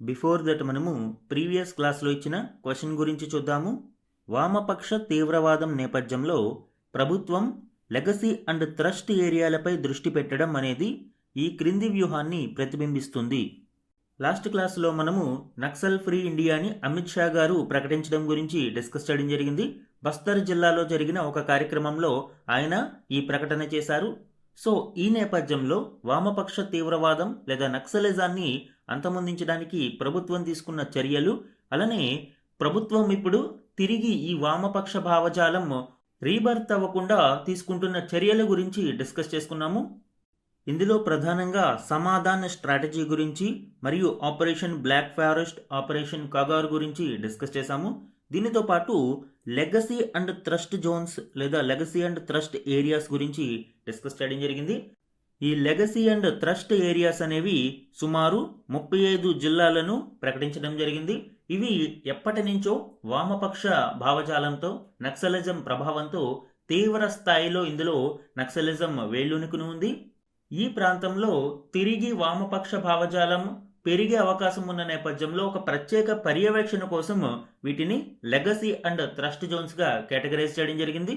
Before that మనము previous క్లాస్లో ఇచ్చిన క్వశ్చన్ గురించి చూద్దాము. వామపక్ష తీవ్రవాదం నేపథ్యంలో ప్రభుత్వం లెగసీ అండ్ థ్రస్ట్ ఏరియాలపై దృష్టి పెట్టడం అనేది ఈ క్రింది వ్యూహాన్ని ప్రతిబింబిస్తుంది. లాస్ట్ క్లాస్లో మనము నక్సల్ ఫ్రీ ఇండియాని అమిత్ షా గారు ప్రకటించడం గురించి డిస్కస్ చేయడం జరిగింది. బస్తర్ జిల్లాలో జరిగిన ఒక కార్యక్రమంలో ఆయన ఈ ప్రకటన చేశారు. సో ఈ నేపథ్యంలో వామపక్ష తీవ్రవాదం లేదా నక్సలిజాన్ని అంతమొందించడానికి ప్రభుత్వం తీసుకున్న చర్యలు, అలానే ప్రభుత్వం ఇప్పుడు తిరిగి ఈ వామపక్ష భావజాలం రీబర్త్ అవ్వకుండా తీసుకుంటున్న చర్యల గురించి డిస్కస్ చేసుకున్నాము. ఇందులో ప్రధానంగా సమాధాన స్ట్రాటజీ గురించి మరియు operation black forest, operation Kagar గురించి డిస్కస్ చేశాము. దీనితో పాటు లెగసీ అండ్ థ్రస్ట్ జోన్స్ లేదా లెగసీ అండ్ థ్రస్ట్ ఏరియాస్ గురించి డిస్కస్ చేయడం జరిగింది. ఈ లెగసీ అండ్ థ్రస్ట్ ఏరియాస్ అనేవి సుమారు 35 జిల్లాలను ప్రకటించడం జరిగింది. ఇవి ఎప్పటి నుంచో వామపక్ష భావజాలంతో నక్సలిజం ప్రభావంతో తీవ్ర స్థాయిలో ఇందులో నక్సలిజం వేళ్ళూనుకుని ఉంది. ఈ ప్రాంతంలో తిరిగి వామపక్ష భావజాలం పెరిగే అవకాశం ఉన్న నేపథ్యంలో ఒక ప్రత్యేక పర్యవేక్షణ కోసం వీటిని లెగసీ అండ్ థ్రస్ట్ జోన్స్గా కేటగరైజ్ చేయడం జరిగింది.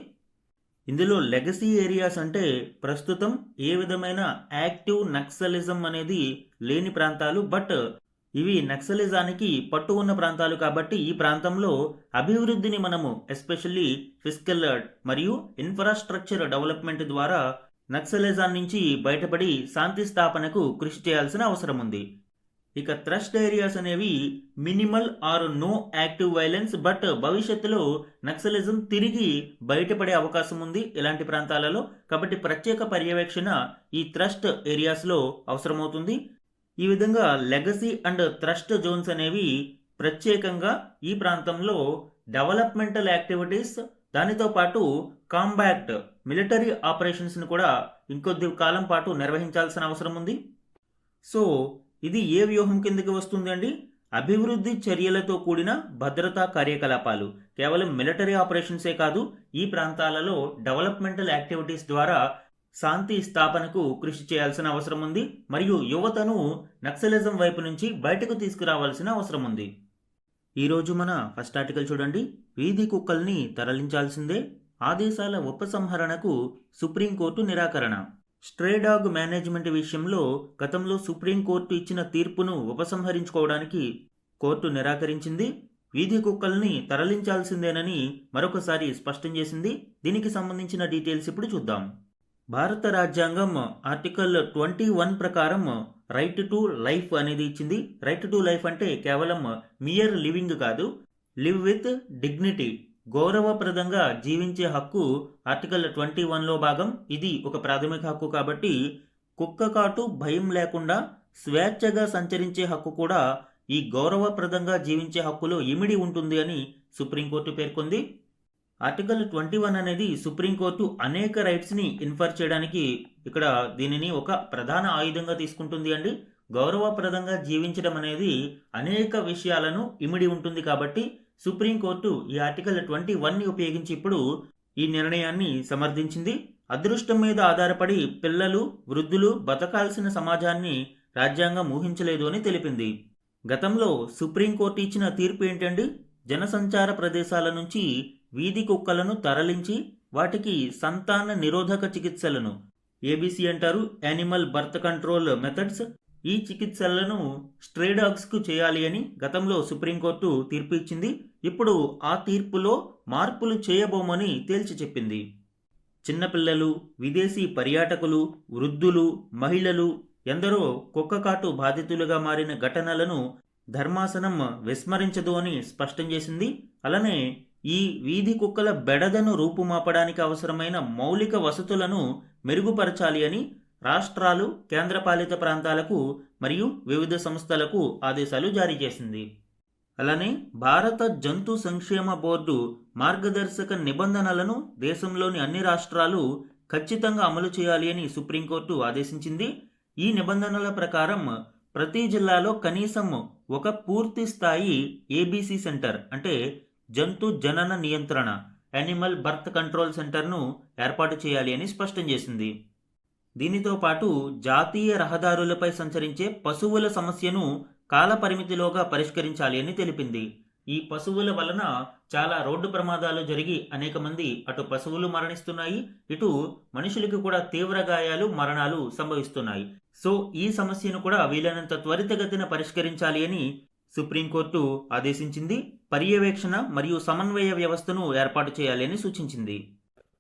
ఇందులో లెగసీ ఏరియాస్ అంటే ప్రస్తుతం ఏ విధమైన యాక్టివ్ నక్సలిజం అనేది లేని ప్రాంతాలు, బట్ ఇవి నక్సలిజానికి పట్టు ఉన్న ప్రాంతాలు కాబట్టి ఈ ప్రాంతంలో అభివృద్ధిని మనము ఎస్పెషల్లీ ఫిస్కల్ మరియు ఇన్ఫ్రాస్ట్రక్చర్ డెవలప్మెంట్ ద్వారా నక్సలిజం నుంచి బయటపడి శాంతి స్థాపనకు కృషి చేయాల్సిన అవసరం ఉంది. ఇక థ్రస్ట్ ఏరియాస్ అనేవి minimal or no active violence, but భవిష్యత్తులో నక్సలిజం తిరిగి బయటపడే అవకాశం ఉంది ఇలాంటి ప్రాంతాలలో. కాబట్టి ప్రత్యేక పర్యవేక్షణ ఈ థ్రస్ట్ ఏరియాస్లో అవసరమవుతుంది. ఈ విధంగా లెగసీ అండ్ థ్రస్ట్ జోన్స్ అనేవి ప్రత్యేకంగా ఈ ప్రాంతంలో డెవలప్మెంటల్ యాక్టివిటీస్, దానితో పాటు కాంబాక్ట్ మిలిటరీ ఆపరేషన్స్ని కూడా ఇంకొద్ది కాలం పాటు నిర్వహించాల్సిన అవసరం ఉంది. సో ఇది ఏ వ్యూహం కిందకి వస్తుంది అండి? అభివృద్ధి చర్యలతో కూడిన భద్రతా కార్యకలాపాలు. కేవలం మిలిటరీ ఆపరేషన్సే కాదు, ఈ ప్రాంతాలలో డెవలప్మెంటల్ యాక్టివిటీస్ ద్వారా శాంతి స్థాపనకు కృషి చేయాల్సిన అవసరం ఉంది. మరియు యువతను నక్సలిజం వైపు నుంచి బయటకు తీసుకురావాల్సిన అవసరం ఉంది. ఈరోజు మన ఫస్ట్ ఆర్టికల్ చూడండి. వీధి కుక్కల్ని తరలించాల్సిందే, ఆదేశాల ఉపసంహరణకు సుప్రీంకోర్టు నిరాకరణ. స్ట్రే డాగ్ మేనేజ్మెంట్ విషయంలో గతంలో సుప్రీంకోర్టు ఇచ్చిన తీర్పును ఉపసంహరించుకోవడానికి కోర్టు నిరాకరించింది. వీధి కుక్కల్ని తరలించాల్సిందేనని మరొకసారి స్పష్టం చేసింది. దీనికి సంబంధించిన డీటెయిల్స్ ఇప్పుడు చూద్దాం. భారత రాజ్యాంగం ఆర్టికల్ 21 ప్రకారం రైట్ టు లైఫ్ అనేది ఇచ్చింది. రైట్ టు లైఫ్ అంటే కేవలం మియర్ లివింగ్ కాదు, లివ్ విత్ డిగ్నిటీ, గౌరవప్రదంగా జీవించే హక్కు ఆర్టికల్ 21లో భాగం. ఇది ఒక ప్రాథమిక హక్కు కాబట్టి కుక్క కాటు భయం లేకుండా స్వేచ్ఛగా సంచరించే హక్కు కూడా ఈ గౌరవప్రదంగా జీవించే హక్కులో ఇమిడి ఉంటుంది అని సుప్రీంకోర్టు పేర్కొంది. ఆర్టికల్ 21 అనేది సుప్రీంకోర్టు అనేక రైట్స్ని ఇన్ఫర్ చేయడానికి ఇక్కడ దీనిని ఒక ప్రధాన ఆయుధంగా తీసుకుంటుంది అండి. గౌరవప్రదంగా జీవించడం అనేది అనేక విషయాలను ఇమిడి ఉంటుంది కాబట్టి సుప్రీంకోర్టు ఈ ఆర్టికల్ 21ని ఉపయోగించి ఇప్పుడు ఈ నిర్ణయాన్ని సమర్థించింది. అదృష్టం మీద ఆధారపడి పిల్లలు, వృద్ధులు బతకాల్సిన సమాజాన్ని రాజ్యాంగం ఊహించలేదు అని తెలిపింది. గతంలో సుప్రీంకోర్టు ఇచ్చిన తీర్పు ఏంటండి? జనసంచార ప్రదేశాల నుంచి వీధి కుక్కలను తరలించి వాటికి సంతాన నిరోధక చికిత్సలను, ఏబీసీ అంటారు, యానిమల్ బర్త్ కంట్రోల్ మెథడ్స్, ఈ చికిత్సలను స్ట్రే డాగ్స్కు చేయాలి అని గతంలో సుప్రీంకోర్టు తీర్పు ఇచ్చింది. ఇప్పుడు ఆ తీర్పులో మార్పులు చేయబోమని తేల్చి చెప్పింది. చిన్నపిల్లలు, విదేశీ పర్యాటకులు, వృద్ధులు, మహిళలు ఎందరో కుక్కకాటు బాధితులుగా మారిన ఘటనలను ధర్మాసనం విస్మరించదు అని స్పష్టం చేసింది. అలానే ఈ వీధి కుక్కల బెడదను రూపుమాపడానికి అవసరమైన మౌలిక వసతులను మెరుగుపరచాలి అని రాష్ట్రాలు, కేంద్రపాలిత ప్రాంతాలకు మరియు వివిధ సంస్థలకు ఆదేశాలు జారీ చేసింది. అలానే భారత జంతు సంక్షేమ బోర్డు మార్గదర్శక నిబంధనలను దేశంలోని అన్ని రాష్ట్రాలు ఖచ్చితంగా అమలు చేయాలి అని సుప్రీంకోర్టు ఆదేశించింది. ఈ నిబంధనల ప్రకారం ప్రతి జిల్లాలో కనీసం ఒక పూర్తి స్థాయి ఏబీసీ సెంటర్ అంటే జంతు జనన నియంత్రణ, యానిమల్ బర్త్ కంట్రోల్ సెంటర్ను ఏర్పాటు చేయాలి అని స్పష్టం చేసింది. దీనితో పాటు జాతీయ రహదారులపై సంచరించే పశువుల సమస్యను కాల పరిమితిలోగా పరిష్కరించాలి అని తెలిపింది. ఈ పశువుల వలన చాలా రోడ్డు ప్రమాదాలు జరిగి అనేక మంది అటు పశువులు మరణిస్తున్నాయి, ఇటు మనుషులకు కూడా తీవ్ర గాయాలు, మరణాలు సంభవిస్తున్నాయి. సో ఈ సమస్యను కూడా వీలైనంత త్వరితగతిన పరిష్కరించాలి అని సుప్రీంకోర్టు ఆదేశించింది. పర్యవేక్షణ మరియు సమన్వయ వ్యవస్థను ఏర్పాటు చేయాలి అని సూచించింది.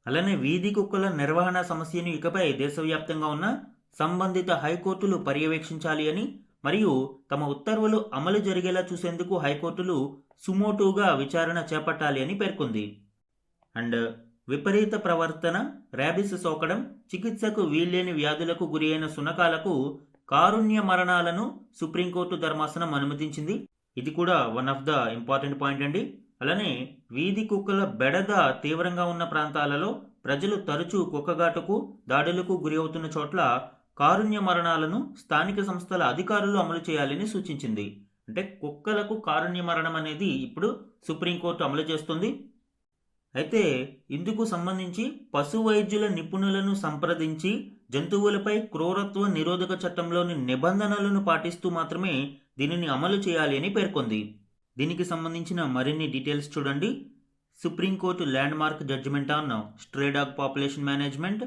అలానే వీధి కుక్కల నిర్వహణ సమస్యను ఇకపై దేశవ్యాప్తంగా ఉన్న సంబంధిత హైకోర్టులు పర్యవేక్షించాలి అని, మరియు తమ ఉత్తర్వులు అమలు జరిగేలా చూసేందుకు హైకోర్టులు సుమోటోగా విచారణ చేపట్టాలి అని పేర్కొంది. అండ్ విపరీత ప్రవర్తన, ర్యాబిస్ సోకడం, చికిత్సకు వీల్లేని వ్యాధులకు గురి అయిన శునకాలకు కారుణ్య మరణాలను సుప్రీంకోర్టు ధర్మాసనం అనుమతించింది. ఇది కూడా one of the important point అండి. అలానే వీధి కుక్కల బెడద తీవ్రంగా ఉన్న ప్రాంతాలలో ప్రజలు తరచూ కుక్కగాటుకు, దాడులకు గురి అవుతున్న చోట్ల కారుణ్య మరణాలను స్థానిక సంస్థల అధికారులు అమలు చేయాలని సూచించింది. అంటే కుక్కలకు కారుణ్య మరణం అనేది ఇప్పుడు సుప్రీంకోర్టు అమలు చేస్తుంది. అయితే ఇందుకు సంబంధించి పశు వైద్యుల నిపుణులను సంప్రదించి జంతువులపై క్రూరత్వ నిరోధక చట్టంలోని నిబంధనలను పాటిస్తూ మాత్రమే దీనిని అమలు చేయాలి అని పేర్కొంది. దీనికి సంబంధించిన మరిన్ని డీటెయిల్స్ చూడండి. Supreme court landmark judgement on stray dog population management,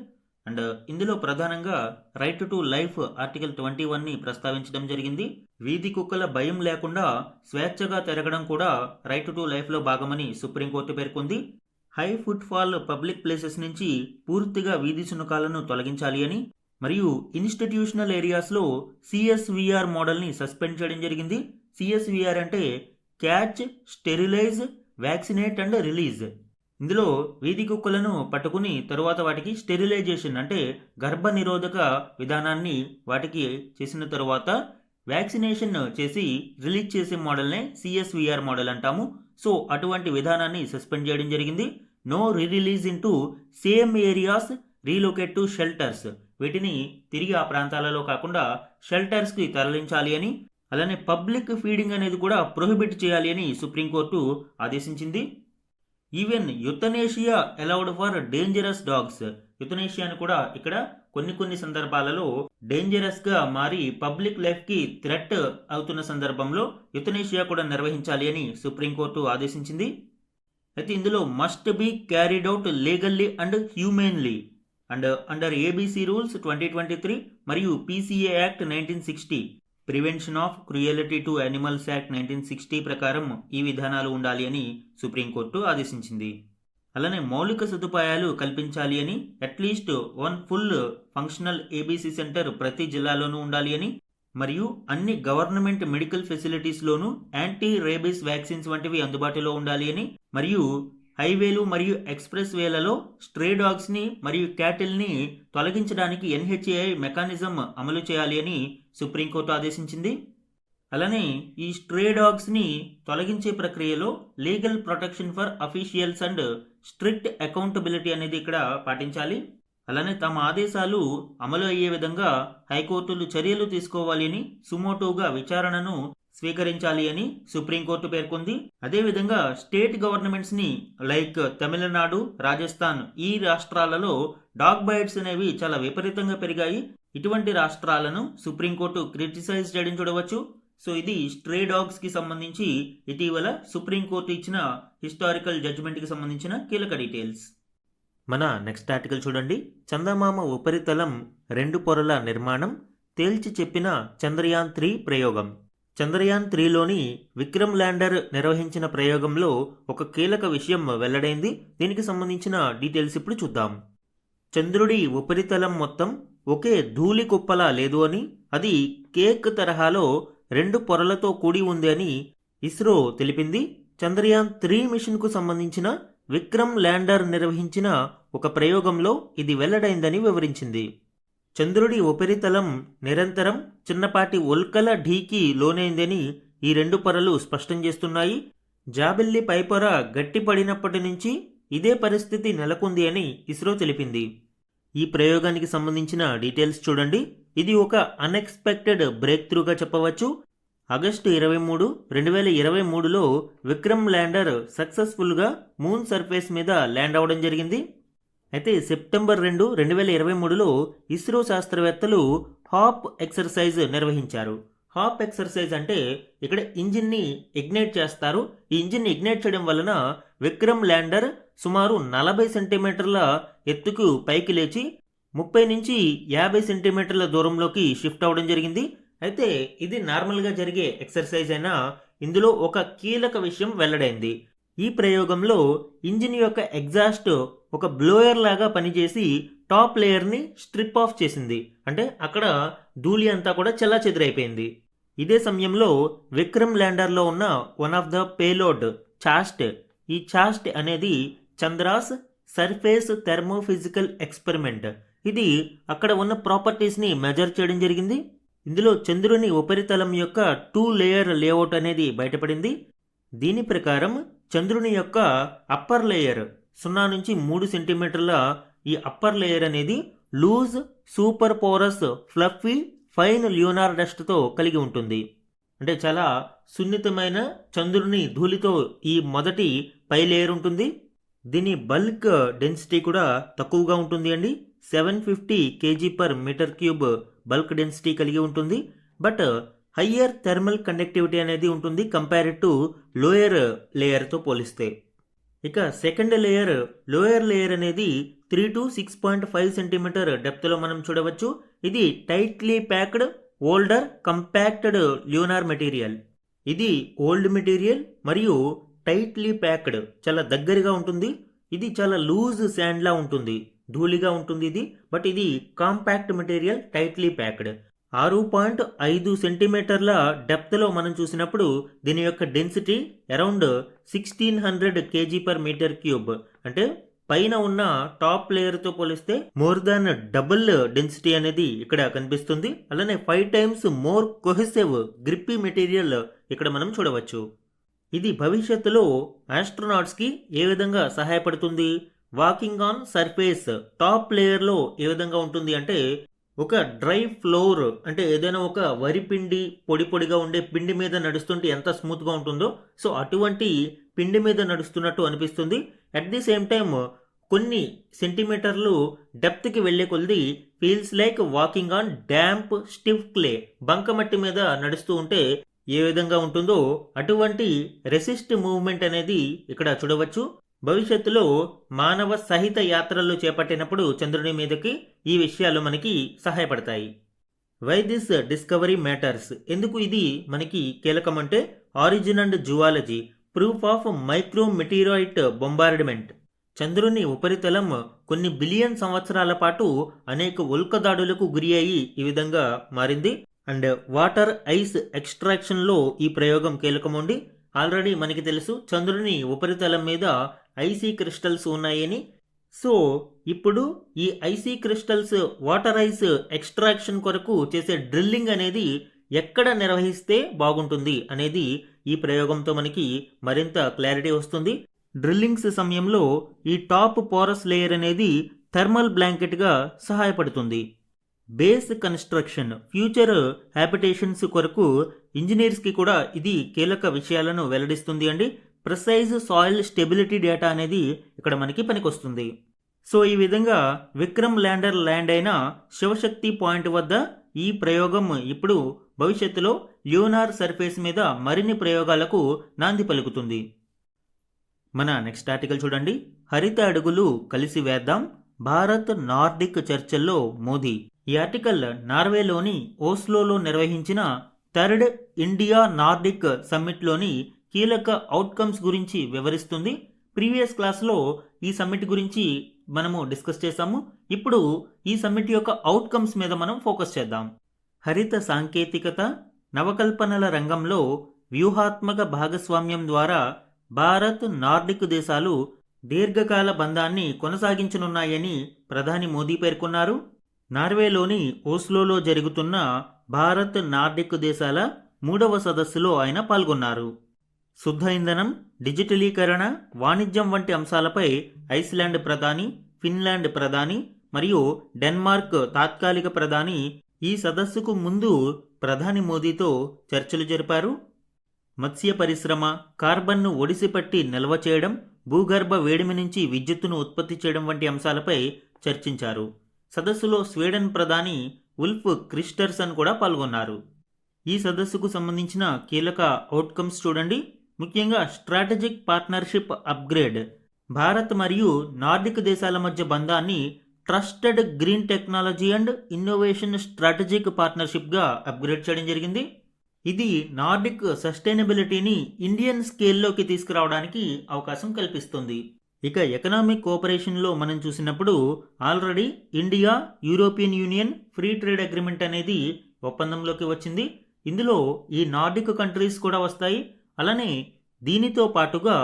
and ఇందులో ప్రధానంగా రైట్ టు లైఫ్ ఆర్టికల్ 21ని ప్రస్తావించడం జరిగింది. వీధి కుక్కల భయం లేకుండా స్వేచ్ఛగా తిరగడం కూడా రైట్ టు లైఫ్లో భాగమని సుప్రీంకోర్టు పేర్కొంది. High foot fall public places నుంచి పూర్తిగా వీధి శునకాలను తొలగించాలి అని, మరియు ఇన్స్టిట్యూషనల్ ఏరియాస్లో CSVR మోడల్ని సస్పెండ్ చేయడం జరిగింది. CSVR అంటే catch, sterilise, vaccinate and release. ఇందులో వీధి కుక్కలను పట్టుకుని తరువాత వాటికి స్టెరిలైజేషన్ అంటే గర్భ నిరోధక విధానాన్ని వాటికి చేసిన తరువాత వ్యాక్సినేషన్ చేసి రిలీజ్ చేసే మోడల్నే CSVR మోడల్ అంటాము. సో అటువంటి విధానాన్ని సస్పెండ్ చేయడం జరిగింది. No release in to same areas, relocate to shelters. వీటిని తిరిగి ఆ ప్రాంతాలలో కాకుండా షెల్టర్స్కి తరలించాలి అని, అలానే పబ్లిక్ ఫీడింగ్ అనేది కూడా ప్రొహిబిట్ చేయాలి అని సుప్రీంకోర్టు ఆదేశించింది. Even euthanasia allowed for dangerous dogs. యుతనేషియాను కూడా ఇక్కడ కొన్ని సందర్భాలలో డేంజరస్గా మారి పబ్లిక్ లైఫ్కి థ్రెట్ అవుతున్న సందర్భంలో యుతనేషియా కూడా నిర్వహించాలి అని సుప్రీంకోర్టు ఆదేశించింది. అయితే ఇందులో must be carried out legally and humanely and under ABC rules 2023 మరియు PCA act 1960, prevention of cruelty to animals act 1960 ప్రకారం ఈ విధానాలు ఉండాలి అని సుప్రీంకోర్టు ఆదేశించింది. అలానే మౌలిక సదుపాయాలు కల్పించాలి అని, at least 1 full functional ABC centre ప్రతి జిల్లాలోనూ ఉండాలి అని, మరియు అన్ని గవర్నమెంట్ మెడికల్ ఫెసిలిటీస్లోనూ యాంటీ రేబీస్ వ్యాక్సిన్స్ వంటివి అందుబాటులో ఉండాలి అని, మరియు హైవేలు మరియు ఎక్స్ప్రెస్ వేలలో స్ట్రే డాగ్స్ని మరియు క్యాటిల్ని తొలగించడానికి NHAI మెకానిజం అమలు చేయాలి అని సుప్రీంకోర్టు ఆదేశించింది. అలానే ఈ స్ట్రే డాగ్స్ని తొలగించే ప్రక్రియలో legal protection for officials and strict accountability అనేది ఇక్కడ పాటించాలి. అలానే తమ ఆదేశాలు అమలు అయ్యే విధంగా హైకోర్టులు చర్యలు తీసుకోవాలి అని, సుమోటోగా విచారణను స్వీకరించాలి అని సుప్రీంకోర్టు పేర్కొంది. అదేవిధంగా స్టేట్ గవర్నమెంట్స్ని లైక్ తమిళనాడు, రాజస్థాన్ ఈ రాష్ట్రాలలో డాగ్ బైట్స్ అనేవి చాలా విపరీతంగా పెరిగాయి. ఇటువంటి రాష్ట్రాలను సుప్రీంకోర్టు క్రిటిసైజ్ చేయడం చూడవచ్చు. సో ఇది స్ట్రే డాగ్స్కి సంబంధించి ఇటీవల సుప్రీంకోర్టు ఇచ్చిన హిస్టారికల్ జడ్జిమెంట్కి సంబంధించిన కీలక డీటెయిల్స్. మన నెక్స్ట్ ఆర్టికల్ చూడండి. చందమామ ఉపరితలం 2 పొరల నిర్మాణం తేల్చి చెప్పిన చంద్రయాన్ 3 ప్రయోగం. చంద్రయాన్ 3లోని విక్రమ్ ల్యాండర్ నిర్వహించిన ప్రయోగంలో ఒక కీలక విషయం వెల్లడైంది. దీనికి సంబంధించిన డీటెయిల్స్ ఇప్పుడు చూద్దాం. చంద్రుడి ఉపరితలం మొత్తం ఒకే ధూళి కుప్పలా లేదు అని, అది కేక్ తరహాలో 2 పొరలతో కూడి ఉంది అని ఇస్రో తెలిపింది. చంద్రయాన్ 3 మిషన్కు సంబంధించిన విక్రమ్ ల్యాండర్ నిర్వహించిన ఒక ప్రయోగంలో ఇది వెల్లడైందని వివరించింది. చంద్రుడి ఉపరితలం నిరంతరం చిన్నపాటి ఉల్కల ఢీకి లోనైందని ఈ 2 పొరలు స్పష్టం చేస్తున్నాయి. జాబిల్లి పైపొర గట్టిపడినప్పటి నుంచి ఇదే పరిస్థితి నెలకొంది అని ఇస్రో తెలిపింది. ఈ ప్రయోగానికి సంబంధించిన డీటెయిల్స్ చూడండి. ఇది ఒక అన్ఎక్స్పెక్టెడ్ బ్రేక్ త్రూగా చెప్పవచ్చు. ఆగస్టు 23, 2023లో విక్రమ్ ల్యాండర్ సక్సెస్ఫుల్గా మూన్ సర్ఫేస్ మీద ల్యాండ్ అవడం జరిగింది. అయితే సెప్టెంబర్ 2, 2023లో ఇస్రో శాస్త్రవేత్తలు హాప్ ఎక్సర్సైజ్ నిర్వహించారు. హాప్ ఎక్సర్సైజ్ అంటే ఇక్కడ ఇంజిన్ని ఇగ్నైట్ చేస్తారు. ఈ ఇంజిన్ని ఇగ్నైట్ చేయడం వలన విక్రమ్ ల్యాండర్ సుమారు 40 సెంటీమీటర్ల ఎత్తుకు పైకి లేచి 30 నుంచి 50 సెంటీమీటర్ల దూరంలోకి షిఫ్ట్ అవ్వడం జరిగింది. అయితే ఇది నార్మల్గా జరిగే ఎక్సర్సైజ్ అయినా ఇందులో ఒక కీలక విషయం వెల్లడైంది. ఈ ప్రయోగంలో ఇంజిన్ యొక్క ఎగ్జాస్ట్ ఒక బ్లోయర్ లాగా పనిచేసి టాప్ లేయర్ని స్ట్రిప్ ఆఫ్ చేసింది. అంటే అక్కడ ధూళి అంతా కూడా చెల్లాచెదురైపోయింది. ఇదే సమయంలో విక్రమ్ ల్యాండర్లో ఉన్న వన్ ఆఫ్ ద పేలోడ్ చాస్ట్, ఈ చాస్ట్ అనేది చంద్రాస్ సర్ఫేస్ థెర్మోఫిజికల్ ఎక్స్పెరిమెంట్. ఇది అక్కడ ఉన్న ప్రాపర్టీస్ని మెజర్ చేయడం జరిగింది. ఇందులో చంద్రుని ఉపరితలం యొక్క 2 లేయర్ లేఅవుట్ అనేది బయటపడింది. దీని ప్రకారం చంద్రుని యొక్క అప్పర్ లేయర్ 0 నుంచి 3 సెంటీమీటర్ల ఈ అప్పర్ లేయర్ అనేది loose super porous fluffy fine lunar డస్ట్తో కలిగి ఉంటుంది. అంటే చాలా సున్నితమైన చంద్రుని ధూళితో ఈ మొదటి పై లేయర్ ఉంటుంది. దీని బల్క్ డెన్సిటీ కూడా తక్కువగా ఉంటుంది అండి. 750 kg/m³ బల్క్ డెన్సిటీ కలిగి ఉంటుంది. బట్ హయ్యర్ థర్మల్ కండక్టివిటీ అనేది ఉంటుంది కంపేర్డ్ టు లోయర్ లేయర్తో పోలిస్తే. ఇక సెకండ్ లేయర్ లోయర్ లేయర్ అనేది 3 to 6.5 సెంటీమీటర్ డెప్త్లో మనం చూడవచ్చు. ఇది tightly packed older compacted lunar material. ఇది ఓల్డ్ మెటీరియల్ మరియు టైట్లీ ప్యాక్డ్, చాలా దగ్గరగా ఉంటుంది. ఇది చాలా లూజ్ శాండ్లా ఉంటుంది, ధూళిగా ఉంటుంది ఇది. బట్ ఇది కాంపాక్ట్ మెటీరియల్, టైట్లీ ప్యాక్డ్. 6.5 సెంటీమీటర్ల డెప్త్లో మనం చూసినప్పుడు దీని యొక్క డెన్సిటీ అరౌండ్ 1600 kg/m³. అంటే పైన ఉన్న టాప్ లేయర్తో పోలిస్తే మోర్ దాన్ డబుల్ డెన్సిటీ అనేది ఇక్కడ కనిపిస్తుంది. అలానే 5 times more cohesive grippy material ఇక్కడ మనం చూడవచ్చు. ఇది భవిష్యత్తులో ఆస్ట్రోనాట్స్కి ఏ విధంగా సహాయపడుతుంది? వాకింగ్ ఆన్ సర్ఫేస్ టాప్ లేయర్లో ఏ విధంగా ఉంటుంది అంటే, ఒక డ్రై ఫ్లోర్ అంటే ఏదైనా ఒక వరి పిండి పొడి పొడిగా ఉండే పిండి మీద నడుస్తుంటే ఎంత స్మూత్గా ఉంటుందో, సో అటువంటి పిండి మీద నడుస్తున్నట్టు అనిపిస్తుంది. అట్ ది సేమ్ టైమ్ కొన్ని సెంటీమీటర్లు డెప్త్కి వెళ్లే కొద్ది feels like walking on damp stiff clay, బంకమట్టి మీద నడుస్తూ ఉంటే ఏ విధంగా ఉంటుందో అటువంటి రెసిస్ట్ మూవ్మెంట్ అనేది ఇక్కడ చూడవచ్చు. భవిష్యత్తులో మానవ సహిత యాత్రలు చేపట్టినప్పుడు చంద్రుని మీదకి ఈ విషయాలు మనకి సహాయపడతాయి. Why this discovery matters? ఎందుకు ఇది మనకి కీలకం అంటే, origin and zoology proof of micro meteorite bombardment. చంద్రుని ఉపరితలం కొన్ని బిలియన్ సంవత్సరాల పాటు అనేక ఉల్కదాడులకు గురి అయి ఈ విధంగా మారింది. అండ్ వాటర్ ఐస్ ఎక్స్ట్రాక్షన్లో ఈ ప్రయోగం కీలకముండి. ఆల్రెడీ మనకి తెలుసు చంద్రుని ఉపరితలం మీద ఐసీ క్రిస్టల్స్ ఉన్నాయని. సో ఇప్పుడు ఈ icy crystals water ice extraction కొరకు చేసే డ్రిల్లింగ్ అనేది ఎక్కడ నిర్వహిస్తే బాగుంటుంది అనేది ఈ ప్రయోగంతో మనకి మరింత క్లారిటీ వస్తుంది. డ్రిల్లింగ్స్ సమయంలో ఈ టాప్ పోరస్ లేయర్ అనేది థర్మల్ బ్లాంకెట్గా సహాయపడుతుంది. బేస్ కన్స్ట్రక్షన్, ఫ్యూచర్ హ్యాబిటేషన్స్ కొరకు ఇంజనీర్స్కి కూడా ఇది కీలక విషయాలను వెల్లడిస్తుంది అండి. ప్రిసైజ్ సాయిల్ స్టెబిలిటీ డేటా అనేది ఇక్కడ మనకి పనికొస్తుంది. సో ఈ విధంగా విక్రమ్ ల్యాండర్ ల్యాండ్ అయిన శివశక్తి పాయింట్ వద్ద ఈ ప్రయోగం ఇప్పుడు భవిష్యత్తులో ల్యూనార్ సర్ఫేస్ మీద మరిన్ని ప్రయోగాలకు నాంది పలుకుతుంది. మన నెక్స్ట్ ఆర్టికల్ చూడండి. హరిత అడుగులు కలిసి వేద్దాం, భారత్ నార్డిక్ చర్చల్లో మోదీ. ఈ ఆర్టికల్ నార్వేలోని ఓస్లోలో నిర్వహించిన 3rd ఇండియా నార్డిక్ సమ్మిట్లోని కీలక అవుట్కమ్స్ గురించి వివరిస్తుంది. ప్రీవియస్ క్లాస్లో ఈ సమ్మిట్ గురించి మనము డిస్కస్ చేసాము. ఇప్పుడు ఈ సమ్మిట్ యొక్క అవుట్కమ్స్ మీద మనం ఫోకస్ చేద్దాం. హరిత సాంకేతికత, నవకల్పనల రంగంలో వ్యూహాత్మక భాగస్వామ్యం ద్వారా భారత్ నార్డిక్ దేశాలు దీర్ఘకాల బంధాన్ని కొనసాగించనున్నాయని ప్రధాని మోదీ పేర్కొన్నారు. నార్వేలోని ఓస్లోలో జరుగుతున్న భారత్ నార్డిక్ దేశాల 3వ సదస్సులో ఆయన పాల్గొన్నారు. శుద్ధ ఇంధనం, డిజిటలీకరణ, వాణిజ్యం వంటి అంశాలపై ఐస్లాండ్ ప్రధాని, ఫిన్లాండ్ ప్రధాని మరియు డెన్మార్క్ తాత్కాలిక ప్రధాని ఈ సదస్సుకు ముందు ప్రధాని మోదీతో చర్చలు జరిపారు. మత్స్య పరిశ్రమ, కార్బన్ను ఒడిసిపట్టి నిల్వ చేయడం, భూగర్భ వేడిమి నుంచి విద్యుత్తును ఉత్పత్తి చేయడం వంటి అంశాలపై చర్చించారు. సదస్సులో స్వీడన్ ప్రధాని ఉల్ఫ్ క్రిస్టర్సన్ కూడా పాల్గొన్నారు. ఈ సదస్సుకు సంబంధించిన కీలక అవుట్కమ్స్ చూడండి. ముఖ్యంగా స్ట్రాటజిక్ పార్ట్నర్షిప్ అప్గ్రేడ్, భారత్ మరియు నార్డిక్ దేశాల మధ్య బంధాన్ని trusted green technology and innovation strategic పార్ట్నర్షిప్గా అప్గ్రేడ్ చేయడం జరిగింది. ఇది నార్డిక్ సస్టైనబిలిటీని ఇండియన్ స్కేల్లోకి తీసుకురావడానికి అవకాశం కల్పిస్తుంది. ఇక ఎకనామిక్ కోఆపరేషన్లో మనం చూసినప్పుడు already India European union free trade agreement అనేది ఒప్పందంలోకి వచ్చింది. ఇందులో ఈ నార్డిక్ కంట్రీస్ కూడా వస్తాయి. అలానే దీనితో పాటుగా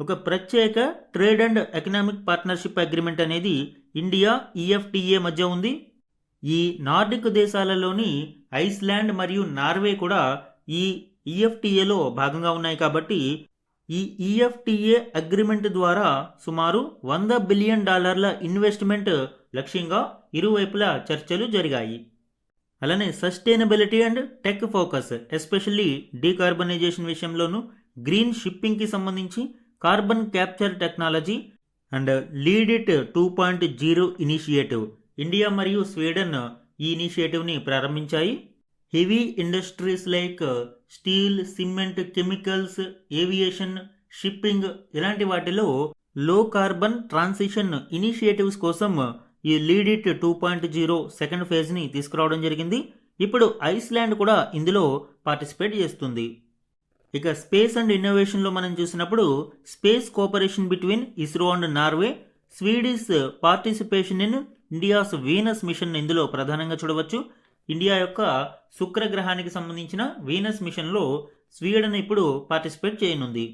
ఒక ప్రత్యేక trade and economic partnership agreement అనేది ఇండియా ఈఎఫ్టీఏ మధ్య ఉంది. ఈ నార్డిక్ దేశాలలోని ఐస్లాండ్ మరియు నార్వే కూడా ఈ ఈఎఫ్టీఏలో భాగంగా ఉన్నాయి. కాబట్టి ఈ ఈఎఫ్టీఏ అగ్రిమెంట్ ద్వారా సుమారు $100 బిలియన్ ఇన్వెస్ట్మెంట్ లక్ష్యంగా ఇరువైపులా చర్చలు జరిగాయి. అలానే sustainability and tech focus, especially decarbonisation విషయంలోనూ, గ్రీన్ షిప్పింగ్కి సంబంధించి carbon capture technology and lead it 2.0 initiative, India మరియు స్వీడన్ ఈ ఇనిషియేటివ్ని ప్రారంభించాయి. Heavy industries like steel, cement, chemicals, aviation, shipping ఇలాంటి వాటిలో లో కార్బన్ ట్రాన్సిషన్ ఇనిషియేటివ్స్ కోసం ఈ లీడ్ ఇట్ 2.0 సెకండ్ ఫేజ్ని తీసుకురావడం జరిగింది. ఇప్పుడు ఐస్లాండ్ కూడా ఇందులో పార్టిసిపేట్ చేస్తుంది. ఇక స్పేస్ అండ్ ఇన్నోవేషన్లో మనం చూసినప్పుడు space cooperation between ISRO and Norway, Swedish participation in India's Venus mission ఇందులో ప్రధానంగా చూడవచ్చు. ఇండియా యొక్క శుక్రగ్రహానికి సంబంధించిన వీనస్ మిషన్లో స్వీడన్ ఇప్పుడు పార్టిసిపేట్ చేయనుంది.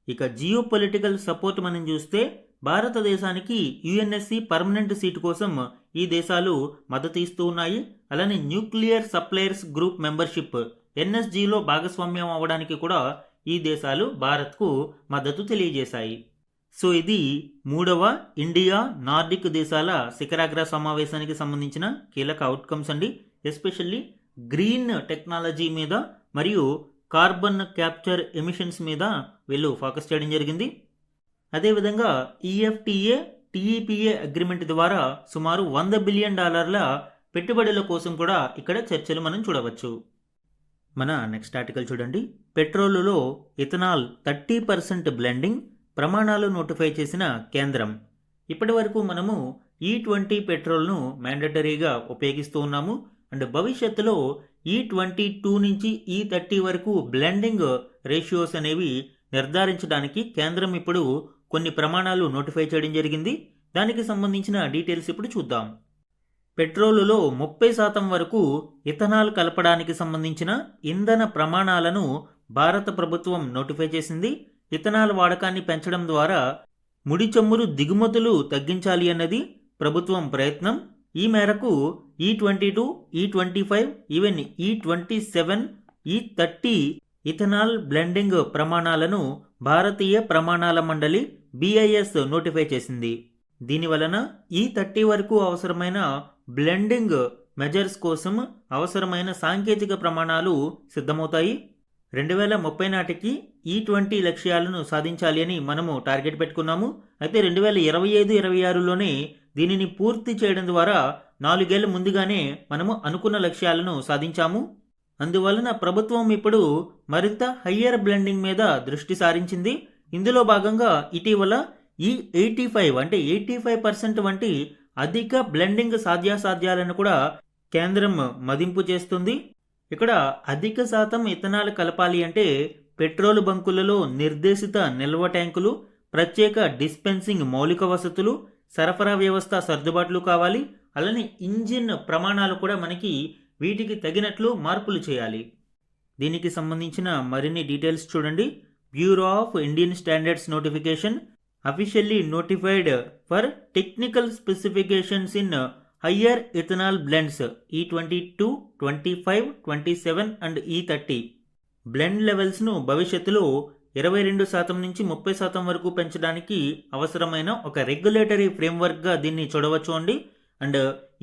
ఇక జియో పొలిటికల్ సపోర్ట్ మనం చూస్తే భారతదేశానికి యుఎన్ఎస్సి పర్మనెంట్ సీటు కోసం ఈ దేశాలు మద్దతు ఇస్తూ ఉన్నాయి. అలానే న్యూక్లియర్ సప్లయర్స్ గ్రూప్ మెంబర్షిప్ ఎన్ఎస్జిలో భాగస్వామ్యం అవ్వడానికి కూడా ఈ దేశాలు భారత్కు మద్దతు తెలియజేశాయి. సో ఇది 3వ ఇండియా నార్డిక్ దేశాల శిఖరాగ్ర సమావేశానికి సంబంధించిన కీలక అవుట్కమ్స్ అండి. ఎస్పెషల్లీ గ్రీన్ టెక్నాలజీ మీద మరియు కార్బన్ క్యాప్చర్ ఎమిషన్స్ మీద వీళ్ళు ఫోకస్ చేయడం జరిగింది. అదేవిధంగా ఈఎఫ్టీఏ టీఈపీఏ అగ్రిమెంట్ ద్వారా సుమారు $100 బిలియన్ పెట్టుబడుల కోసం కూడా ఇక్కడ చర్చలు మనం చూడవచ్చు. మన నెక్స్ట్ ఆర్టికల్ చూడండి. పెట్రోలులో ఇథనాల్ 30% బ్లెండింగ్ ప్రమాణాలు నోటిఫై చేసిన కేంద్రం. ఇప్పటి వరకు మనము E20 పెట్రోల్ను మ్యాండటరీగా ఉపయోగిస్తూ ఉన్నాము. అండ్ భవిష్యత్తులో E22 నుంచి E30 వరకు బ్లెండింగ్ రేషియోస్ అనేవి నిర్ధారించడానికి కేంద్రం ఇప్పుడు కొన్ని ప్రమాణాలు నోటిఫై చేయడం జరిగింది. దానికి సంబంధించిన డీటెయిల్స్ ఇప్పుడు చూద్దాం. పెట్రోలులో 30% వరకు ఇథనాల్ కలపడానికి సంబంధించిన ఇంధన ప్రమాణాలను భారత ప్రభుత్వం నోటిఫై చేసింది. ఇథనాల్ వాడకాన్ని పెంచడం ద్వారా ముడి చమురు దిగుమతులు తగ్గించాలి అన్నది ప్రభుత్వం ప్రయత్నం. ఈ మేరకు E22, E25, even E27, E30 ethanol blending ప్రమాణాలను భారతీయ ప్రమాణాల మండలి BIS నోటిఫై చేసింది. దీనివలన E30 వరకు అవసరమైన బ్లెండింగ్ మెజర్స్ కోసం అవసరమైన సాంకేతిక ప్రమాణాలు సిద్ధమవుతాయి. 2030 నాటికి E20 లక్ష్యాలను సాధించాలి అని మనము టార్గెట్ పెట్టుకున్నాము. అయితే 2025-26లోనే దీనిని పూర్తి చేయడం ద్వారా 4 ఏళ్ల ముందుగానే మనము అనుకున్న లక్ష్యాలను సాధించాము. అందువలన ప్రభుత్వం ఇప్పుడు మరింత హయ్యర్ బ్లెండింగ్ మీద దృష్టి సారించింది. ఇందులో భాగంగా ఇటీవల ఈ 85% వంటి అధిక బ్లెండింగ్ సాధ్యాసాధ్యాలను కూడా కేంద్రం మదింపు చేస్తుంది. ఇక్కడ అధిక శాతం ఇథనాల్ కలపాలి అంటే పెట్రోల్ బంకులలో నిర్దేశిత నిల్వ ట్యాంకులు, ప్రత్యేక డిస్పెన్సింగ్ మౌలిక వసతులు, సరఫరా వ్యవస్థ సర్దుబాట్లు కావాలి. అలానే ఇంజిన్ ప్రమాణాలు కూడా మనకి వీటికి తగినట్లు మార్పులు చేయాలి. దీనికి సంబంధించిన మరిన్ని డీటెయిల్స్ చూడండి. Bureau of Indian standards notification officially notified for technical specifications in higher ethanol blends E22, 25, 27 and E30 blend లెవెల్స్ను భవిష్యత్తులో 22% నుంచి 30% వరకు పెంచడానికి అవసరమైన ఒక రెగ్యులేటరీ ఫ్రేమ్వర్క్గా దీన్ని చూడవచ్చు అండి. అండ్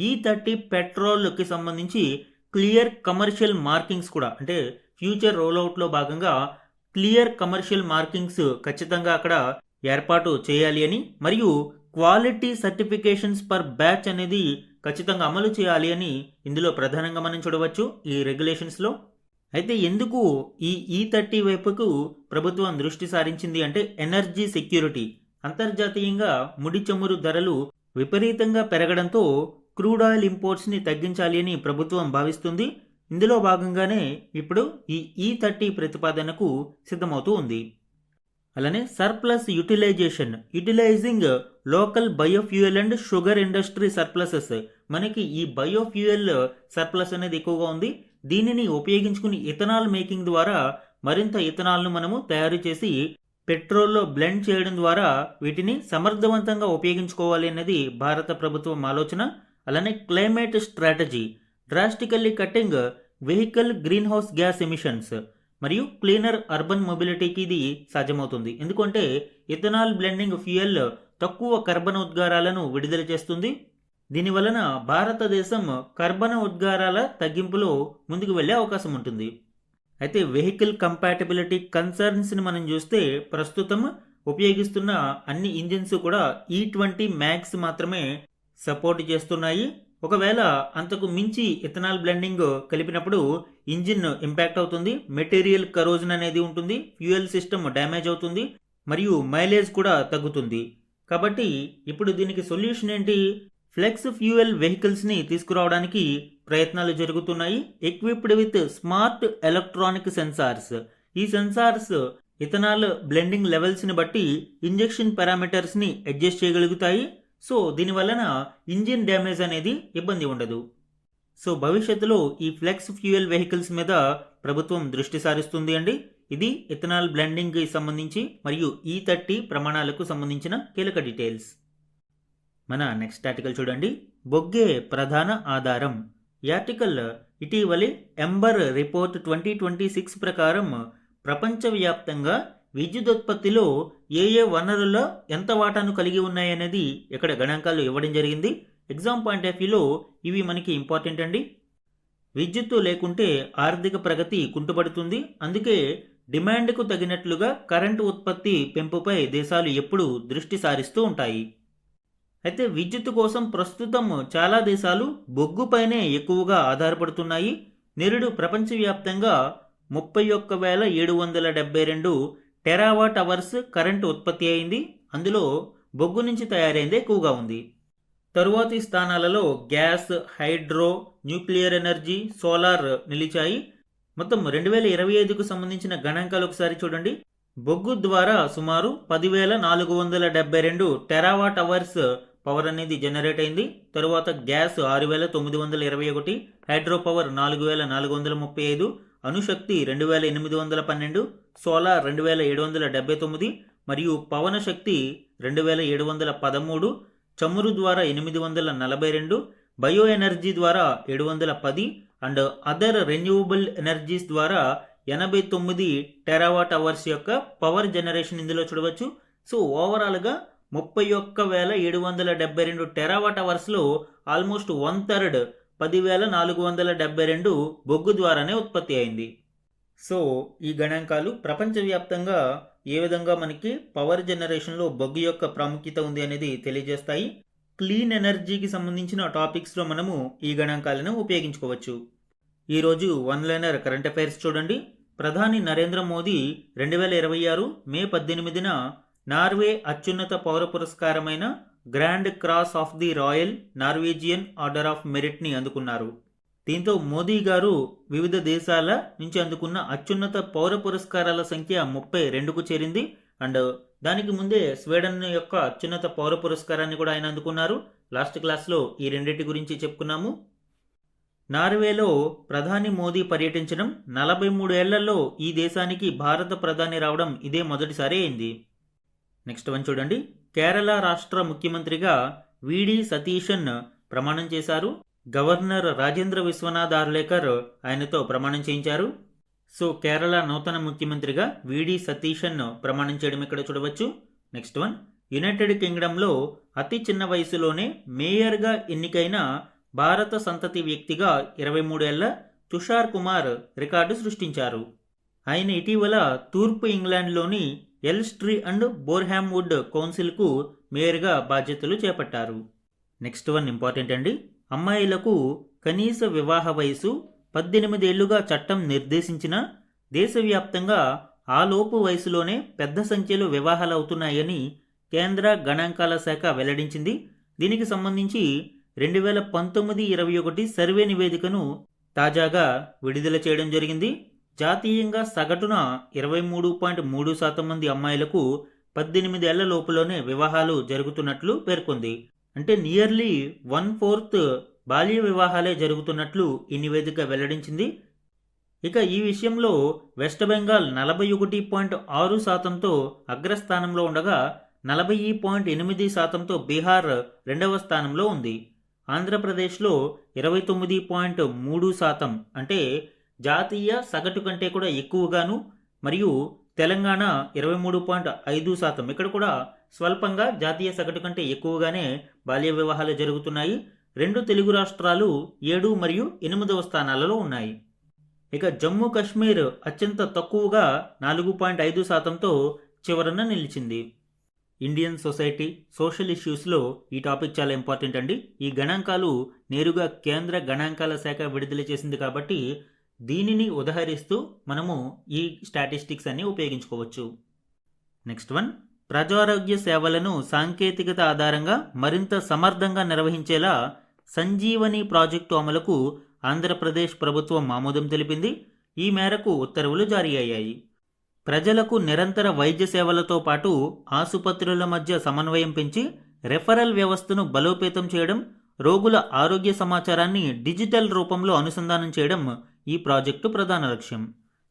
E30 పెట్రోల్కి సంబంధించి క్లియర్ కమర్షియల్ మార్కింగ్స్ కూడా, అంటే ఫ్యూచర్ రోల్అవుట్లో భాగంగా క్లియర్ కమర్షియల్ మార్కింగ్స్ ఖచ్చితంగా అక్కడ ఏర్పాటు చేయాలి అని, మరియు క్వాలిటీ సర్టిఫికేషన్స్ పర్ బ్యాచ్ అనేది ఖచ్చితంగా అమలు చేయాలి అని ఇందులో ప్రధానంగా మనం చూడవచ్చు ఈ రెగ్యులేషన్స్లో. అయితే ఎందుకు ఈ E30 వైపుకు ప్రభుత్వం దృష్టి సారించింది అంటే ఎనర్జీ సెక్యూరిటీ. అంతర్జాతీయంగా ముడి చమురు ధరలు విపరీతంగా పెరగడంతో క్రూడ్ ఆయిల్ ఇంపోర్ట్స్ని తగ్గించాలి అని ప్రభుత్వం భావిస్తుంది. ఇందులో భాగంగానే ఇప్పుడు ఈ E30 ప్రతిపాదనకు సిద్ధమవుతూ ఉంది. అలానే surplus utilising local biofuel and sugar industry surpluses. మనకి ఈ బయోఫ్యూయల్ సర్ప్లస్ అనేది ఎక్కువగా ఉంది. దీనిని ఉపయోగించుకుని ఇథనాల్ మేకింగ్ ద్వారా మరింత ఇథనాల్ను మనము తయారు చేసి పెట్రోల్లో బ్లెండ్ చేయడం ద్వారా వీటిని సమర్థవంతంగా ఉపయోగించుకోవాలి అనేది భారత ప్రభుత్వం ఆలోచన. అలానే climate strategy, drastically cutting vehicle green house gas emissions మరియు క్లీనర్ అర్బన్ మొబిలిటీకి ఇది సాధ్యమవుతుంది. ఎందుకంటే ఇథనాల్ బ్లెండింగ్ ఫ్యూయల్ తక్కువ కర్బన ఉద్గారాలను విడుదల చేస్తుంది. దీనివలన భారతదేశం కర్బన ఉద్గారాల తగ్గింపులో ముందుకు వెళ్ళే అవకాశం ఉంటుంది. అయితే వెహికల్ కంపాటబిలిటీ కన్సర్న్స్ని మనం చూస్తే ప్రస్తుతం ఉపయోగిస్తున్న అన్ని ఇంజిన్స్ కూడా E20 మ్యాక్స్ మాత్రమే సపోర్ట్ చేస్తున్నాయి. ఒకవేళ అంతకు మించి ఇథనాల్ బ్లెండింగ్ కలిపినప్పుడు ఇంజిన్ ఇంపాక్ట్ అవుతుంది, మెటీరియల్ కరోజన్ అనేది ఉంటుంది, ఫ్యూయల్ సిస్టమ్ డ్యామేజ్ అవుతుంది మరియు మైలేజ్ కూడా తగ్గుతుంది. కాబట్టి ఇప్పుడు దీనికి సొల్యూషన్ ఏంటి? ఫ్లెక్స్ ఫ్యూయల్ వెహికల్స్ని తీసుకురావడానికి ప్రయత్నాలు జరుగుతున్నాయి. Equipped with smart electronic sensors. ఈ సెన్సార్స్ ఇథనాల్ బ్లెండింగ్ లెవెల్స్ని బట్టి ఇంజెక్షన్ పారామీటర్స్ని అడ్జస్ట్ చేయగలుగుతాయి. సో దీనివలన ఇంజిన్ డ్యామేజ్ అనేది ఇబ్బంది ఉండదు. సో భవిష్యత్తులో ఈ ఫ్లెక్స్ ఫ్యూయల్ వెహికల్స్ మీద ప్రభుత్వం దృష్టి సారిస్తుంది అండి. ఇది ఇథనాల్ బ్లెండింగ్కి సంబంధించి మరియు E30 ప్రమాణాలకు సంబంధించిన కీలక డీటెయిల్స్. మన నెక్స్ట్ ఆర్టికల్ చూడండి. బొగ్గే ప్రధాన ఆధారం. ఈ ఆర్టికల్ ఇటీవలి ఎంబర్ రిపోర్ట్ 2026 ప్రకారం ప్రపంచవ్యాప్తంగా విద్యుదుత్పత్తిలో ఏ వనరుల్లో ఎంత వాటాను కలిగి ఉన్నాయనేది ఇక్కడ గణాంకాలు ఇవ్వడం జరిగింది. ఎగ్జామ్ పాయింట్ ఆఫ్ వ్యూలో ఇవి మనకి ఇంపార్టెంట్ అండి. విద్యుత్తు లేకుంటే ఆర్థిక ప్రగతి కుంటుపడుతుంది. అందుకే డిమాండ్కు తగినట్లుగా కరెంటు ఉత్పత్తి పెంపుపై దేశాలు ఎప్పుడూ దృష్టి సారిస్తూ ఉంటాయి. అయితే విద్యుత్తు కోసం ప్రస్తుతం చాలా దేశాలు బొగ్గుపైనే ఎక్కువగా ఆధారపడుతున్నాయి. నేడు ప్రపంచవ్యాప్తంగా 31,772 టెరావాట్ అవర్స్ కరెంటు ఉత్పత్తి అయింది. అందులో బొగ్గు నుంచి తయారైందే ఎక్కువగా ఉంది. తరువాతి స్థానాలలో gas, hydro, nuclear energy, solar నిలిచాయి. మొత్తం 2025కు సంబంధించిన గణాంకాలు ఒకసారి చూడండి. బొగ్గు ద్వారా సుమారు 10,472 టెరావాట్ అవర్స్ పవర్ అనేది జనరేట్ అయింది. తరువాత గ్యాస్ 6,921, హైడ్రో పవర్ 4,435, అణుశక్తి 2,812, సోలార్ 2,779 మరియు పవన శక్తి 2,713, చమురు ద్వారా 842, బయో ఎనర్జీ ద్వారా 710 అండ్ అదర్ రెన్యూవబుల్ ఎనర్జీస్ ద్వారా 89 టెరావాట్ అవర్స్ యొక్క పవర్ జనరేషన్ ఇందులో చూడవచ్చు. సో ఓవరాల్గా 31,772 టెరావాట్ అవర్స్లో ఆల్మోస్ట్ 1/3 10,472 బొగ్గు ద్వారానే ఉత్పత్తి అయింది. సో ఈ గణాంకాలు ప్రపంచవ్యాప్తంగా ఏ విధంగా మనకి పవర్ జనరేషన్లో బొగ్గు యొక్క ప్రాముఖ్యత ఉంది అనేది తెలియజేస్తాయి. క్లీన్ ఎనర్జీకి సంబంధించిన టాపిక్స్లో మనము ఈ గణాంకాలను ఉపయోగించుకోవచ్చు. ఈరోజు వన్ లైనర్ కరెంట్ అఫైర్స్ చూడండి. ప్రధాని నరేంద్ర మోదీ 2026 మే 18న నార్వే అత్యున్నత పౌర పురస్కారమైన grand cross of the royal Norwegian order of మెరిట్ని అందుకున్నారు. దీంతో మోదీ గారు వివిధ దేశాల నుంచి అందుకున్న అత్యున్నత పౌర పురస్కారాల సంఖ్య 32కు చేరింది. అండ్ దానికి ముందే స్వీడన్ యొక్క అత్యున్నత పౌర పురస్కారాన్ని కూడా ఆయన అందుకున్నారు. లాస్ట్ క్లాస్లో ఈ రెండింటి గురించి చెప్పుకున్నాము. నార్వేలో ప్రధాని మోదీ పర్యటించడం 43 ఏళ్లలో ఈ దేశానికి భారత ప్రధాని రావడం ఇదే మొదటిసారి అయింది. నెక్స్ట్ వన్ చూడండి. కేరళ రాష్ట్ర ముఖ్యమంత్రిగా విడి సతీశన్ ప్రమాణం చేశారు. గవర్నర్ రాజేంద్ర విశ్వనాథ్ ఆర్లేకర్ ఆయనతో ప్రమాణం చేయించారు. సో కేరళ నూతన ముఖ్యమంత్రిగా విడి సతీశన్ ప్రమాణం చేయడం ఇక్కడ చూడవచ్చు. Next one. యునైటెడ్ కింగ్డమ్లో అతి చిన్న వయసులోనే మేయర్గా ఎన్నికైన భారత సంతతి వ్యక్తిగా 23 ఏళ్ల తుషార్ కుమార్ రికార్డు సృష్టించారు. ఆయన ఇటీవల తూర్పు ఇంగ్లాండ్లోని ఎల్స్ట్రీ అండ్ బోర్హామ్ వుడ్ కౌన్సిల్కు మేయర్గా బాధ్యతలు చేపట్టారు. నెక్స్ట్ వన్ ఇంపార్టెంట్ అండి. అమ్మాయిలకు కనీస వివాహ వయసు 18 ఏళ్లుగా చట్టం నిర్దేశించినా దేశవ్యాప్తంగా ఆలోపు వయసులోనే పెద్ద సంఖ్యలో వివాహాలు అవుతున్నాయని కేంద్ర గణాంకాల శాఖ వెల్లడించింది. దీనికి సంబంధించి 2019-21 సర్వే నివేదికను తాజాగా విడుదల చేయడం జరిగింది. జాతీయంగా సగటున 23.3% మంది అమ్మాయిలకు 18 ఏళ్ల లోపులోనే వివాహాలు జరుగుతున్నట్లు పేర్కొంది. అంటే నియర్లీ 1/4 బాల్య వివాహాలే జరుగుతున్నట్లు ఈ నివేదిక వెల్లడించింది. ఇక ఈ విషయంలో వెస్ట్ బెంగాల్ 41.6%తో అగ్రస్థానంలో ఉండగా 40.8%తో బీహార్ రెండవ స్థానంలో ఉంది. ఆంధ్రప్రదేశ్లో 29.3% అంటే జాతీయ సగటు కంటే కూడా ఎక్కువగాను, మరియు తెలంగాణ 23.5%, ఇక్కడ కూడా స్వల్పంగా జాతీయ సగటు కంటే ఎక్కువగానే బాల్య వివాహాలు జరుగుతున్నాయి. 2 తెలుగు రాష్ట్రాలు 7 మరియు 8వ స్థానాలలో ఉన్నాయి. ఇక జమ్మూ కాశ్మీర్ అత్యంత తక్కువగా 4.5%తో చివరన నిలిచింది. ఇండియన్ సొసైటీ సోషల్ ఇష్యూస్లో ఈ టాపిక్ చాలా ఇంపార్టెంట్ అండి. ఈ గణాంకాలు నేరుగా కేంద్ర గణాంకాల శాఖ విడుదల చేసింది కాబట్టి దీనిని ఉదహరిస్తూ మనము ఈ స్టాటిస్టిక్స్ అన్ని ఉపయోగించుకోవచ్చు. నెక్స్ట్ వన్, ప్రజారోగ్య సేవలను సాంకేతికత ఆధారంగా మరింత సమర్థంగా నిర్వహించేలా సంజీవని ప్రాజెక్టు అమలుకు ఆంధ్రప్రదేశ్ ప్రభుత్వం ఆమోదం తెలిపింది. ఈ మేరకు ఉత్తర్వులు జారీ అయ్యాయి. ప్రజలకు నిరంతర వైద్య సేవలతో పాటు ఆసుపత్రుల మధ్య సమన్వయం పెంచి రెఫరల్ వ్యవస్థను బలోపేతం చేయడం, రోగుల ఆరోగ్య సమాచారాన్ని డిజిటల్ రూపంలో అనుసంధానం చేయడం ఈ ప్రాజెక్టు ప్రధాన లక్ష్యం.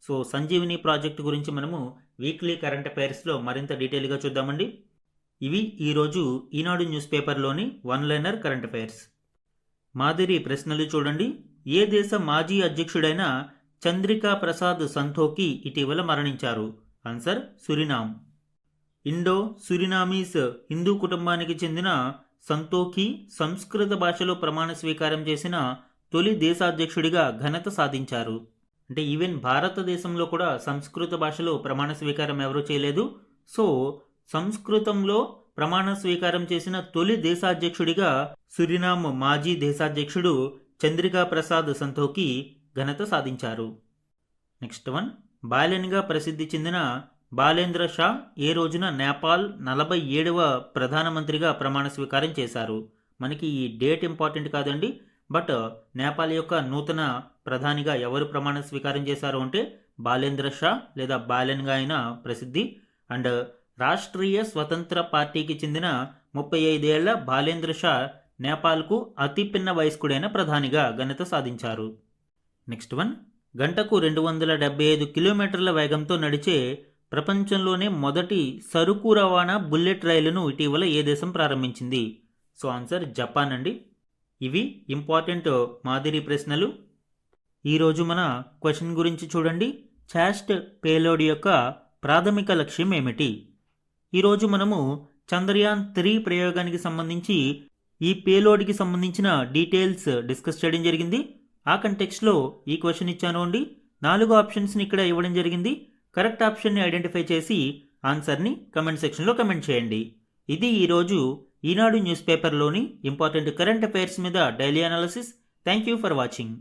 సో సంజీవని ప్రాజెక్టు గురించి మనము వీక్లీ కరెంట్ అఫైర్స్లో మరింత డీటెయిల్గా చూద్దామండి. ఇవి ఈరోజు ఈనాడు న్యూస్ పేపర్లోని వన్ లైనర్ కరెంట్ అఫైర్స్. మాదిరి ప్రశ్నలు చూడండి. ఏ దేశ మాజీ అధ్యక్షుడైన చంద్రికా ప్రసాద్ సంతోఖీ ఇటీవల మరణించారు? Answer Suriname. ఇండో సురినామీస్ హిందూ కుటుంబానికి చెందిన సంతోఖీ సంస్కృత భాషలో ప్రమాణ స్వీకారం చేసిన తొలి దేశాధ్యక్షుడిగా ఘనత సాధించారు. అంటే ఈవెన్ భారతదేశంలో కూడా సంస్కృత భాషలో ప్రమాణ స్వీకారం ఎవరూ చేయలేదు. సో సంస్కృతంలో ప్రమాణ స్వీకారం చేసిన తొలి దేశాధ్యక్షుడిగా సురినామ్ మాజీ దేశాధ్యక్షుడు చంద్రికా ప్రసాద్ సంతోఖీ ఘనత సాధించారు. నెక్స్ట్ వన్, బాలెన్గా ప్రసిద్ధి చెందిన బాలేంద్ర షా ఏ రోజున నేపాల్ 47వ ప్రధానమంత్రిగా ప్రమాణ స్వీకారం చేశారు? మనకి ఈ డేట్ ఇంపార్టెంట్ కాదండి, బట్ నేపాల్ యొక్క నూతన ప్రధానిగా ఎవరు ప్రమాణ స్వీకారం చేశారు అంటే బాలేంద్ర షా లేదా బాలెన్గా అయిన ప్రసిద్ధి. అండ్ రాష్ట్రీయ స్వతంత్ర పార్టీకి చెందిన 35 ఏళ్ల బాలేంద్ర షా నేపాల్కు అతి పిన్న వయస్కుడైన ప్రధానిగా ఘనత సాధించారు. నెక్స్ట్ వన్, గంటకు 275 కిలోమీటర్ల వేగంతో నడిచే ప్రపంచంలోనే మొదటి సరుకు రవాణా బుల్లెట్ రైలును ఇటీవల ఏ దేశం ప్రారంభించింది? సో ఆన్సర్ జపాన్ అండి. ఇవి ఇంపార్టెంట్ మాదిరి ప్రశ్నలు. ఈరోజు మన క్వశ్చన్ గురించి చూడండి. చాస్ట్ పేలోడ్ యొక్క ప్రాథమిక లక్ష్యం ఏమిటి? ఈరోజు మనము చంద్రయాన్ 3 ప్రయోగానికి సంబంధించి ఈ పేలోడ్కి సంబంధించిన డీటెయిల్స్ డిస్కస్ చేయడం జరిగింది. ఆ కంటెక్స్ట్లో ఈ క్వశ్చన్ ఇచ్చాను అండి. 4 ఆప్షన్స్ని ఇక్కడ ఇవ్వడం జరిగింది. కరెక్ట్ ఆప్షన్ని ఐడెంటిఫై చేసి ఆన్సర్ని కమెంట్ సెక్షన్లో కమెంట్ చేయండి. ఇది ఈరోజు Eenadu news పేపర్లోని important current affairs మీద daily analysis. Thank you for watching.